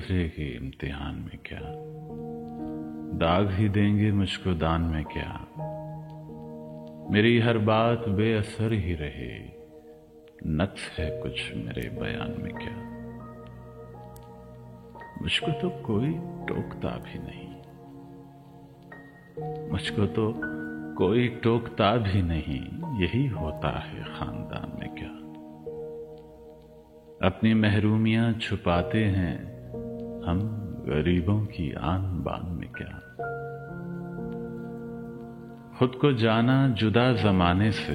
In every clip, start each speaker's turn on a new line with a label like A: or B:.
A: गुजरेगी इम्तिहान में क्या, दाग ही देंगे मुझको दान में क्या। मेरी हर बात बेअसर ही रहे, नक्स है कुछ मेरे बयान में क्या। मुझको तो कोई टोकता भी नहीं, मुझको तो कोई टोकता भी नहीं, यही होता है खानदान में क्या। अपनी महरूमियां छुपाते हैं हम गरीबों की आन बान में क्या। खुद को जाना जुदा जमाने से,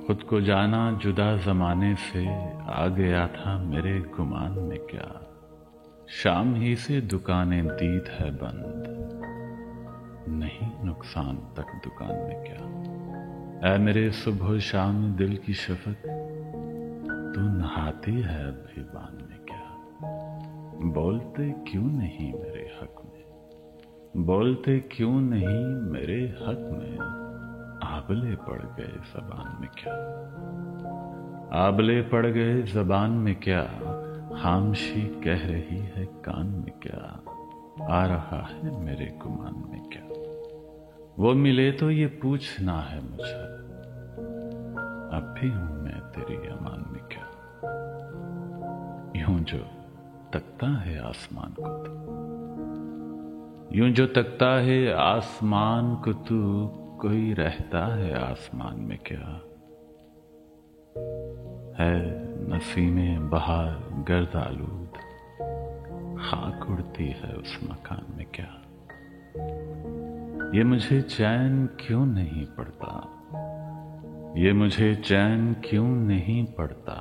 A: खुद को जाना जुदा जमाने से, आ गया था मेरे गुमान में क्या। शाम ही से दुकानें दीद है बंद, नहीं नुकसान तक दुकान में क्या। ऐ मेरे सुबह शाम दिल की शफक, तू नहाती है अभी बान में क्या। बोलते क्यों नहीं मेरे हक में, बोलते क्यों नहीं मेरे हक में। आबले पड़ गए जबान में क्या, आबले पड़ गए जबान में क्या। खामोशी कह रही है कान में क्या, आ रहा है मेरे गुमान में क्या। वो मिले तो ये पूछना है मुझे, अब भी हूं मैं तेरी अमान में क्या। यूं जो तकता है आसमान को तू, यूं जो तकता है आसमान को तू, कोई रहता है आसमान में क्या। है नसीमे बहार गर्द आलूद, खाक उड़ती है उस मकान में क्या। ये मुझे चैन क्यों नहीं पड़ता, ये मुझे चैन क्यों नहीं पड़ता।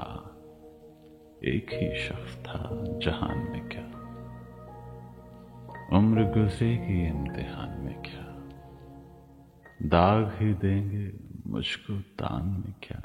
A: एक ही शख्स था जहान में क्या, उम्र गुजरेगी इम्तिहान में क्या। दाग ही देंगे मुझको दान में क्या।